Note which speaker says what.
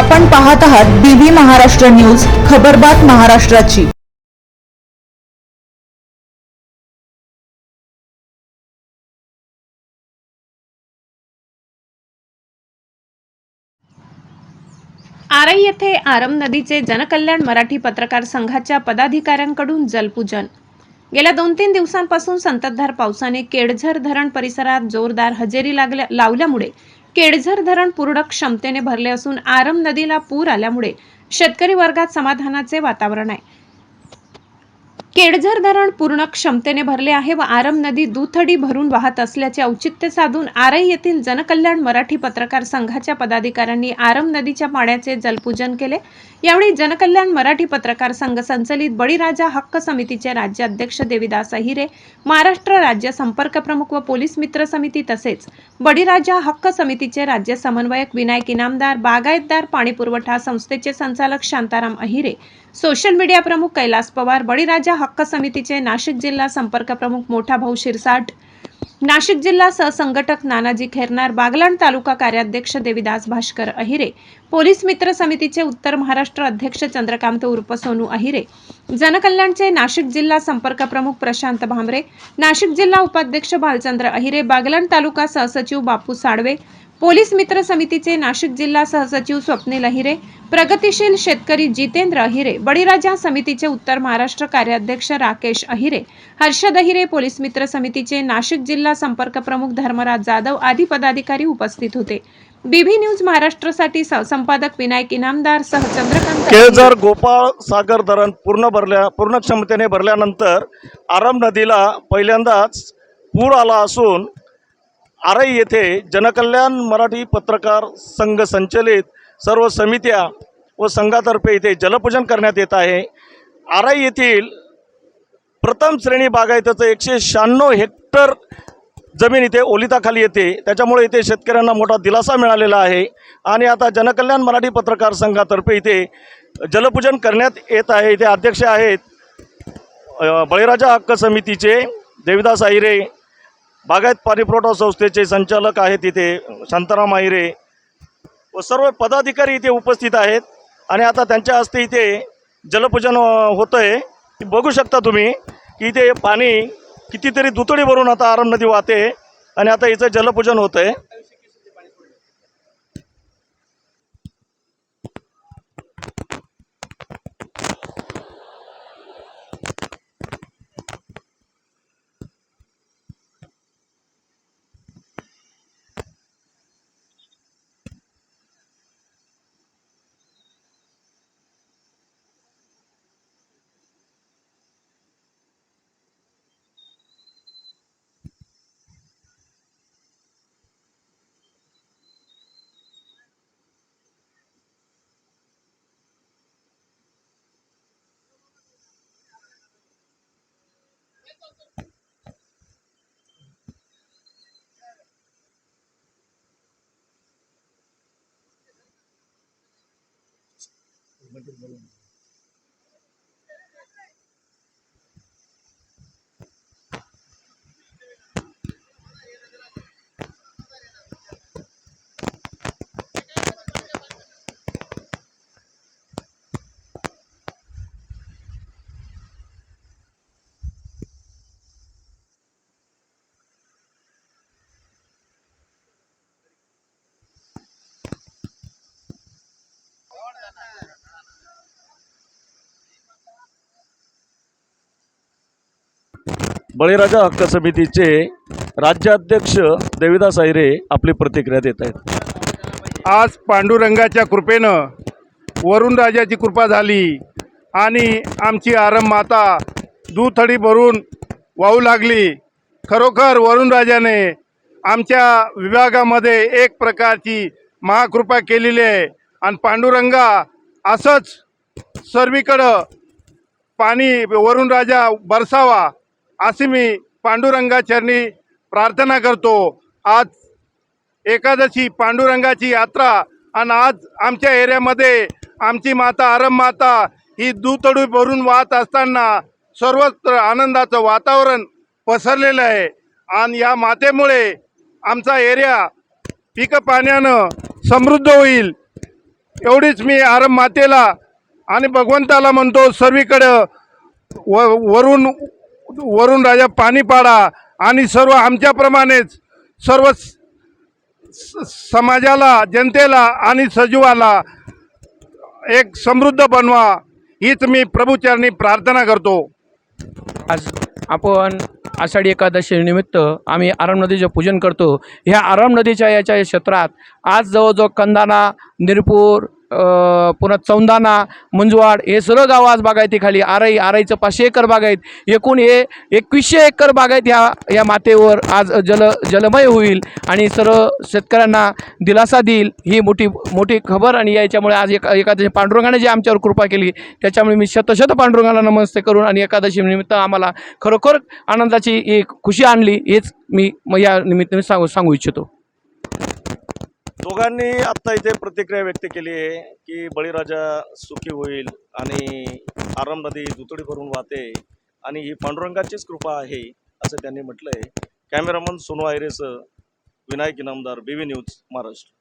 Speaker 1: आपण पाहत आहात बीबी महाराष्ट्र न्यूज, खबरबात महाराष्ट्राची।
Speaker 2: आरई येथे आरम नदीचे जनकल्याण मराठी पत्रकार संघाच्या पदाधिकाऱ्यांकडून जलपूजन। गेल्या 2-3 दिवसांपासून संततधार पावसाने केळझर धरण परिसरात जोरदार हजेरी लावल्यामुळे केळझर धरण पूर्ण क्षमतेने भरले असून आरम नदीला पूर आल्यामुळे शेतकरी वर्गात समाधानाचे वातावरण आहे। केळझर धरण पूर्ण क्षमतेने भरले आहे व आरम नदी दुथडी भरून वाहत असल्याचे औचित्य साधून आरई येथील जनकल्याण मराठी पत्रकार संघाच्या पदाधिकाऱ्यांनी आरम नदीच्या पाण्याचे जलपूजन केले। यावेळी जनकल्याण मराठी पत्रकार संघ संचलित बळीराजा हक्क समितीचे राज्याध्यक्ष देविदास अहिरे, महाराष्ट्र राज्य संपर्क प्रमुख व पोलीस मित्र समिती तसेच बळीराजा हक्क समितीचे राज्य समन्वयक विनायक इनामदार, बागायतदार पाणीपुरवठा संस्थेचे संचालक शांताराम अहिरे, सोशल मीडिया प्रमुख कैलास पवार, बळीराजा हक्क समितीचे नाशिक जिल्हा संपर्क प्रमुख मोठा भाऊ शिरसाट, नाशिक जिल्हा सहसंघटक नानाजी खेरनार, बागलाण तालुका कार्याध्यक्ष देविदास भास्कर अहिरे, पोलीस मित्र समितीचे उत्तर महाराष्ट्र अध्यक्ष चंद्रकांत उर्फ सोनू अहिरे, जनकल्याणचे नाशिक जिल्हा संपर्क प्रमुख प्रशांत भामरे, नाशिक जिल्हा उपाध्यक्ष भालचंद्र अहिरे, बागलाण तालुका सहसचिव बापू साळवे, पोलीस मित्र समितीचे नाशिक जिल्हा सहसचिव स्वप्नील अहिरे, प्रगतिशील शेतकरी जितेंद्र अहिरे, बळीराजा समितीचे उत्तर महाराष्ट्र कार्याध्यक्ष राकेश अहिरे, हर्षद अहिरे, पोलीस मित्र समितीचे नाशिक जिल्हा संपर्क प्रमुख धर्मराज जाधव आदी पदाधिकारी उपस्थित होते। बीबी न्यूज महाराष्ट्रासाठी संपादक विनायक इनामदार सह चंद्रकांत।
Speaker 3: केळझर गोपाळ सागर धरण पूर्ण क्षमतेने भरल्यानंतर आरम नदीला पहिल्यांदाच पूर आला असून आरई येथे जनकल्याण मराठी पत्रकार संघ संचलित सर्व समित्या व संघातर्फे इथे जलपूजन करण्यात येत आहे। आरई येथील प्रथम श्रेणी बागायतीचं 196 हेक्टर जमीन इथे ओलिताखाली येते, त्याच्यामुळे इथे शेतकऱ्यांना मोठा दिलासा मिळालेला आहे आणि आता जनकल्याण मराठी पत्रकार संघातर्फे इथे जलपूजन करण्यात येत आहे। इथे अध्यक्ष आहेत बळीराजा हक्क समितीचे देविदास अहिरे, बागायत पाणीपुरवठा संस्थेचे संचालक आहेत इथे शांताराम अहिरे व सर्व पदाधिकारी इथे उपस्थित आहेत आणि आता त्यांच्या हस्ते इथे जलपूजन होतंय। बघू शकता तुम्ही की इथे पाणी कितीतरी दुतडी भरून आता आरम नदी वाहते आणि आता इथं जलपूजन होतंय। बळीराजा हक्क समितीचे राज्याध्यक्ष देविदास अहिरे आपली प्रतिक्रिया देत आहेत।
Speaker 4: आज पांडुरंगाच्या कृपेनं वरुण राजाची कृपा झाली आणि आमची आरम माता दुथडी भरून वाहू लागली। खरोखर वरुण राजाने आमच्या विभागामध्ये एक प्रकारची महाकृपा केलेली आहे आणि पांडुरंगा असंच सर्वीकडं पाणी वरुण राजा बरसावा अशी मी पांडुरंगाचरणी प्रार्थना करतो। आज एकादशी पांडुरंगाची यात्रा आणि आज आमच्या एरियामध्ये आमची माता आरम माता ही दुथडी भरून वाहत असताना सर्वत्र आनंदाचं वातावरण पसरलेलं आहे आणि या मातेमुळे आमचा एरिया पीक पाण्यानं समृद्ध होईल एवढीच मी आरम मातेला आणि भगवंताला म्हणतो, सर्वीकडं वरून राजा पाणी पाडा आणि सर्व आमच्याप्रमाणेच सर्व समाजाला, जनतेला आणि सजीवाला एक समृद्ध बनवा, हीच मी प्रभूचरणी प्रार्थना करतो.
Speaker 5: आज आपण आषाढी एकादशी निमित्त आम्ही आराम नदीचे पूजन करतो. ह्या आराम नदीच्या याच्या क्षेत्रात आज जवळजवळ कंदाना, निरपूर, पुन्हा चौंदाना, मंजवाड हे सर्व गावं आज बागायतीखाली, आराईचं 500 एकर बागायत, एकूण हे 2100 एकर बागायत या मातेवर आज जलमय होईल आणि सर्व शेतकऱ्यांना दिलासा देईल, ही मोठी खबर. आणि याच्यामुळे आज एकादशी पांडुरंगाने जी आमच्यावर कृपा केली त्याच्यामुळे मी शतशत पांडुरंगाला नमस्ते करून आणि एकादशी निमित्त आम्हाला खरोखर आनंदाची एक खुशी आणली, हेच मी या निमित्ताने सांगू इच्छितो.
Speaker 3: दोघांनी आत्ता इथे प्रतिक्रिया व्यक्त केली आहे की बळीराजा सुखी होईल आणि आरम नदी दुथडी भरून वाहते आणि ही पांडुरंगाचीच कृपा आहे असं त्यांनी म्हटलं आहे. कॅमेरामन सोनू आयरेसह विनायक इनामदार, BV न्यूज, महाराष्ट्र.